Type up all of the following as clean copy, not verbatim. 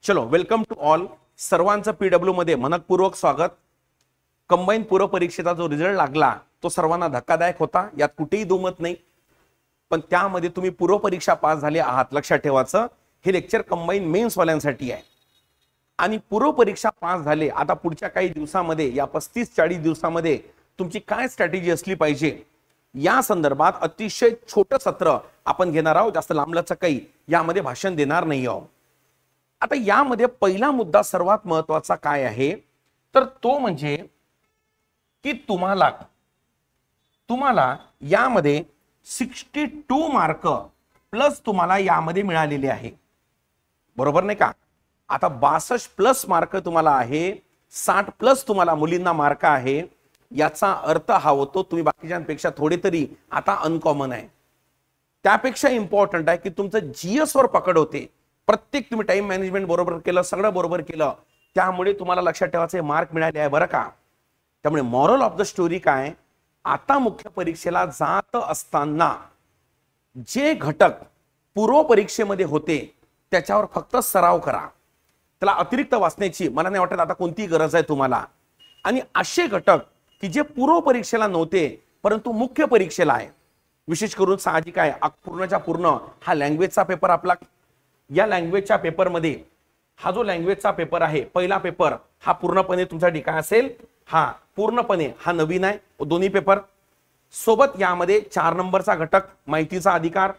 चलो welcome to all. सर्वांचं PW मध्ये मनपूर्वक स्वागत. कंबाईन पूर्व परीक्षेचा जो रिझल्ट लागला तो सर्वांना धक्कादायक होता, यात कुठेही दुमत नाही. पण त्यामध्ये तुम्ही पूर्व परीक्षा पास झाले आहात, लक्षात ठेवायचं. हे लेक्चर कंबाईन मेन्स वाल्यांसाठी आहे. आणि पूर्व परीक्षा पास झाले, आता पुढच्या काही दिवसामध्ये या 35-40 दिवसामध्ये तुमची काय स्ट्रॅटेजी असली पाहिजे या संदर्भात अतिशय छोटं सत्र आपण घेणार आहोत. जास्त लांबलचक काही यामध्ये भाषण देणार नाही आहोत. आता यामध्ये पहिला मुद्दा सर्वात महत्त्वाचा काय आहे तर तो म्हणजे की तुम्हाला यामध्ये 62 मार्क प्लस तुम्हाला यामध्ये मिळालेले आहे, बरोबर नाही का. आता 62 प्लस मार्क तुम्हाला आहे, 60 प्लस तुम्हाला मुलींना मार्क आहे. याचा अर्थ हा होतो तुम्ही बाकीच्यांपेक्षा थोडे तरी आता अनकॉमन आहे. त्यापेक्षा इम्पॉर्टंट आहे की तुमचं जीएस वर पकड होते. प्रत्येक तुम्ही टाइम मॅनेजमेंट बरोबर केलं, सगळं बरोबर केलं, त्यामुळे तुम्हाला लक्षात ठेवायचे मार्क मिळाले आहे बरं का. त्यामुळे मॉरल ऑफ द स्टोरी काय, आता मुख्य परीक्षेला जात असताना जे घटक पूर्व परीक्षेमध्ये होते त्याच्यावर फक्त सराव करा. त्याला अतिरिक्त वाचण्याची मला नाही वाटत आता कोणती गरज आहे तुम्हाला. आणि असे घटक की जे पूर्व परीक्षेला नव्हते परंतु मुख्य परीक्षेला आहे, विशेष करून साहजिक आहे पूर्णच्या पूर्ण हा लँग्वेजचा पेपर आपला. या लँग्वेजच्या पेपरमध्ये हा जो लँग्वेजचा पेपर आहे, पहिला पेपर हा पूर्णपणे तुमच्यासाठी काय असेल, हा पूर्णपणे हा नवीन आहे. दोन्ही पेपर सोबत यामध्ये 4 नंबरचा घटक माहितीचा अधिकार,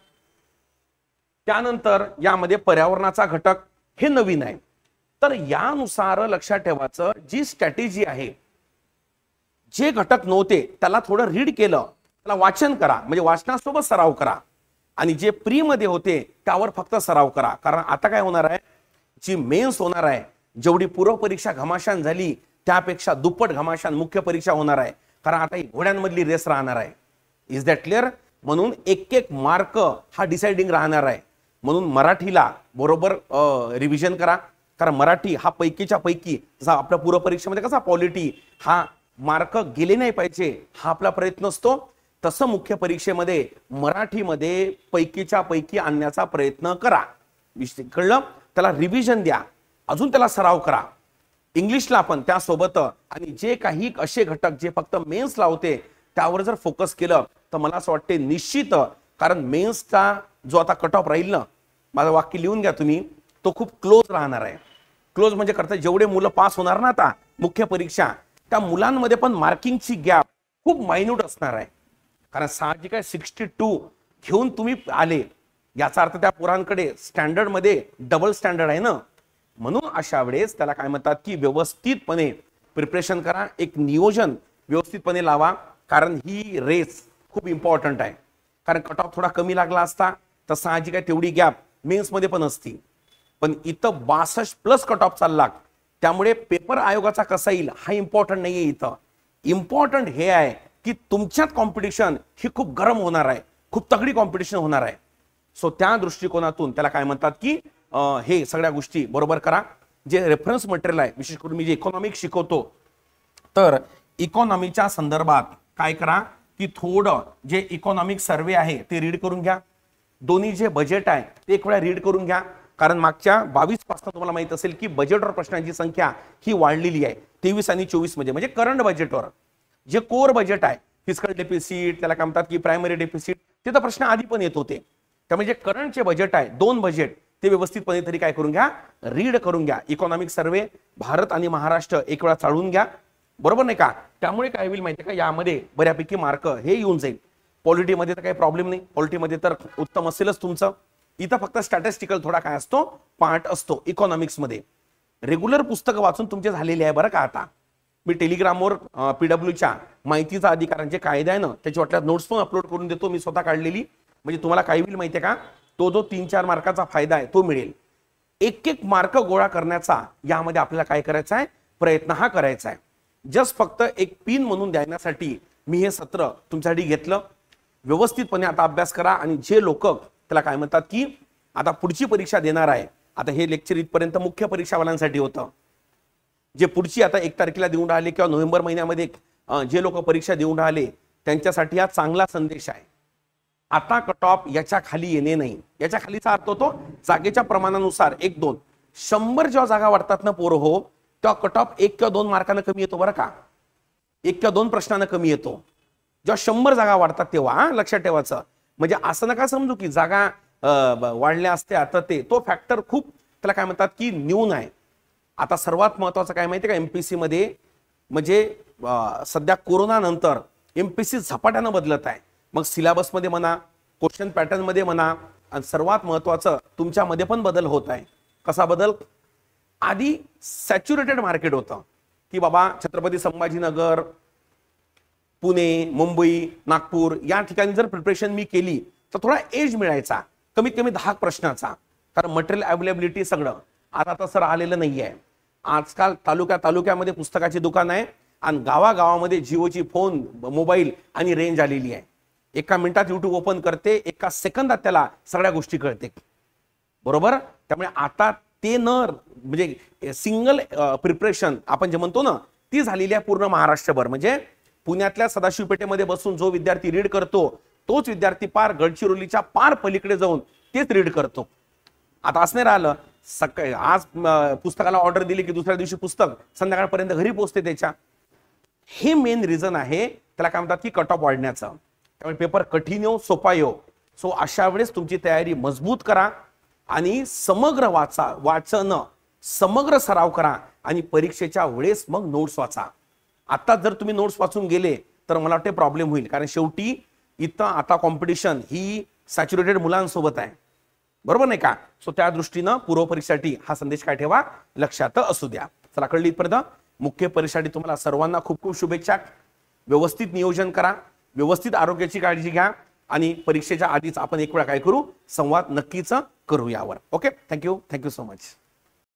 त्यानंतर यामध्ये पर्यावरणाचा घटक हे नवीन आहे. तर यानुसार लक्षात ठेवायचं जी स्ट्रॅटेजी आहे, जे घटक नव्हते त्याला थोडं रीड केलं, त्याला वाचन करा, म्हणजे वाचनासोबत सराव करा. आणि जे प्री मध्ये होते त्यावर फक्त सराव करा. कारण आता काय होणार आहे, जी मेन्स होणार आहे, जेवढी पूर्व परीक्षा घमाशान झाली त्यापेक्षा दुप्पट घमाशान मुख्य परीक्षा होणार आहे. कारण आता ही घोड्यांमधली रेस राहणार आहे. Is that clear. म्हणून एक मार्क हा डिसाइडिंग राहणार आहे. म्हणून मराठीला बरोबर रिव्हिजन करा. कारण मराठी हा पैकीच्या पैकी, जसा आपल्या पूर्व परीक्षेमध्ये कसा पॉलिटी हा मार्क गेले नाही पाहिजे हा आपला प्रयत्न असतो, तसं मुख्य परीक्षेमध्ये मराठीमध्ये पैकीच्या पैकी आणण्याचा प्रयत्न करा. कळलं. त्याला रिव्हिजन द्या, अजून त्याला सराव करा. इंग्लिशला पण त्यासोबत. आणि जे काही असे घटक जे फक्त मेन्सला होते त्यावर जर फोकस केलं तर मला असं वाटते निश्चित, कारण मेन्सचा जो आता कट ऑफ राहील ना, माझं वाक्य लिहून घ्या तुम्ही, तो खूप क्लोज राहणार आहे. क्लोज म्हणजे करता जेवढे मुलं पास होणार ना आता मुख्य परीक्षा, त्या मुलांमध्ये पण मार्किंगची गॅप खूप मायन्यूट असणार आहे. कारण साहजिक आहे 62 घेऊन तुम्ही आले, याचा अर्थ त्या पोरांकडे स्टँडर्ड मध्ये डबल स्टँडर्ड आहे ना. म्हणून अशा वेळेस त्याला काय म्हणतात की व्यवस्थितपणे प्रिपरेशन करा, एक नियोजन व्यवस्थितपणे लावा. कारण ही रेस खूप इम्पॉर्टंट आहे. कारण कट ऑफ थोडा कमी लागला असता तर साहजिक आहे तेवढी गॅप मेन्स मध्ये पण असती. पण इथं 62 प्लस कट ऑफ चालला, त्यामुळे पेपर आयोगाचा कसा येईल हा इम्पॉर्टंट नाहीये. इथं इम्पॉर्टंट हे आहे की तुमच्यात कॉम्पिटिशन ही खूप गरम होणार आहे, खूप तगडी कॉम्पिटिशन होणार आहे. सो त्या दृष्टिकोनातून त्याला काय म्हणतात की हे सगळ्या गोष्टी बरोबर करा. जे रेफरन्स मटेरियल आहे, विशेष करून मी जे इकॉनॉमिक्स शिकवतो, तर इकॉनॉमीच्या संदर्भात काय करा की थोडं जे इकॉनॉमिक सर्वे आहे ते रीड करून घ्या. दोन्ही जे बजेट आहे ते एक वेळा रीड करून घ्या. कारण मागच्या 22 पासून तुम्हाला माहित असेल की बजेटवर प्रश्नांची संख्या ही वाढलेली आहे 23 आणि 24 मध्ये. म्हणजे करंट बजेटवर जे कोर बजेट आहे, फिस्कल डेफिसिट त्याला काय म्हणतात की प्रायमरी डेफिसिट, ते तर प्रश्न आधी पण येत होते. त्यामुळे जे करंटचे बजेट आहे, 2 बजेट, ते व्यवस्थितपणे तरी काय करून घ्या, रीड करून घ्या. इकॉनॉमिक सर्वे भारत आणि महाराष्ट्र एक वेळा चाळून घ्या, बरोबर नाही का. त्यामुळे काय होईल माहिती का, यामध्ये बऱ्यापैकी मार्क हे येऊन जाईल. पॉलिटीमध्ये तर काही प्रॉब्लेम नाही, पॉलिटीमध्ये तर उत्तम असेलच तुमचं. इथं फक्त स्टॅटिस्टिकल थोडा काय असतो पार्ट असतो. इकॉनॉमिक्स मध्ये रेग्युलर पुस्तकं वाचून तुमचे झालेले आहे बरं का. आता मी टेलिग्रामवर पीडब्ल्यूच्या माहितीचा अधिकारांचे कायदे आहे ना त्याची वाटल्यात नोट्स पण अपलोड करून देतो मी स्वतः काढलेली. म्हणजे तुम्हाला काय होईल माहितीये का, तो जो 3-4 मार्काचा फायदा आहे तो मिळेल. एक मार्क गोळा करण्याचा यामध्ये आपल्याला काय करायचा आहे, प्रयत्न हा करायचा आहे. जस्ट फक्त एक पिन म्हणून देण्यासाठी मी हे सत्र तुमच्यासाठी घेतलं. व्यवस्थितपणे आता अभ्यास करा. आणि जे लोक त्याला काय म्हणतात की आता पुढची परीक्षा देणार आहे, आता हे लेक्चर इथपर्यंत मुख्य परीक्षावाल्यांसाठी होतं. जे पुढची आता 1 तारखेला देऊन राहिले किंवा नोव्हेंबर महिन्यामध्ये जे लोक परीक्षा देऊन राहिले त्यांच्यासाठी हा चांगला संदेश आहे. आता कट ऑफ याच्या खाली येणे नाही. याच्या खालीचा अर्थ होतो जागेच्या प्रमाणानुसार 1-2 100 जेव्हा जागा वाढतात ना पोरं हो, तेव्हा कट ऑफ 1 किंवा 2 मार्कानं कमी येतो बरं का. 1 किंवा 2 प्रश्नानं कमी येतो जेव्हा 100 जागा वाढतात तेव्हा. लक्षात ठेवायचं. म्हणजे असं नका समजू की जागा वाढल्या असत्या तर तो फॅक्टर खूप त्याला काय म्हणतात की न्यून आहे. आता सर्वात महत्वाचं काय माहितीये का एमपीसी मध्ये, म्हणजे सध्या कोरोना नंतर एमपीसी झपाट्यानं बदलत आहे. मग सिलेबस मध्ये म्हणा, क्वेश्चन पॅटर्न मध्ये म्हणा, आणि सर्वात महत्वाचं तुमच्यामध्ये पण बदल होत आहे. कसा बदल? आधी सॅच्युरेटेड मार्केट होतं की बाबा छत्रपती संभाजीनगर, पुणे, मुंबई, नागपूर या ठिकाणी जर प्रिपरेशन मी केली तर थोडा एज मिळायचा, कमीत कमी 10 प्रश्नाचा, कारण मटेरियल अवेलेबिलिटी सगळं. आता तसं राहिलेलं नाहीये. आजकाल तालुक्यामध्ये पुस्तकाची दुकान आहे आणि गावागावामध्ये जिओची फोन, मोबाईल आणि रेंज आलेली आहे. एका मिनिटात युट्यूब ओपन करते, एका सेकंदात त्याला सगळ्या गोष्टी कळते. बरोबर. त्यामुळे आता ते म्हणजे सिंगल प्रिपरेशन आपण जे म्हणतो ना, ती झालेली आहे पूर्ण महाराष्ट्रभर. म्हणजे पुण्यातल्या सदाशिव पेठेमध्ये बसून जो विद्यार्थी रीड करतो तोच विद्यार्थी पार गडचिरोलीच्या पार पलीकडे जाऊन तेच रीड करतो. आता असं नाही राहिलं सकाळी आज पुस्तकाला ऑर्डर दिली की दुसऱ्या दिवशी पुस्तक संध्याकाळपर्यंत घरी पोहोचते त्याच्या. हे मेन रिझन आहे त्याला काय म्हणतात की कट ऑफ वाढण्याचं. त्यामुळे पेपर कठीण येऊ सोपा येऊ, सो अशा वेळेस तुमची तयारी मजबूत करा आणि समग्र वाचन समग्र सराव करा आणि परीक्षेच्या वेळेस मग नोट्स वाचा. आता जर तुम्ही नोट्स वाचून गेले तर मला वाटते प्रॉब्लेम होईल, कारण शेवटी इथं आता कॉम्पिटिशन ही सॅच्युरेटेड मुलांसोबत आहे. बरोबर नाही का. सो त्या दृष्टीनं पूर्व परीक्षेसाठी हा संदेश काय ठेवा, लक्षात असू द्या. चला कळली इथपर्यंत. मुख्य परीक्षेसाठी तुम्हाला सर्वांना खूप खूप शुभेच्छा. व्यवस्थित नियोजन करा, व्यवस्थित आरोग्याची काळजी घ्या आणि परीक्षेच्या आधीच आपण एक वेळा काय करू, संवाद नक्कीच करू यावर. Okay, thank you so much.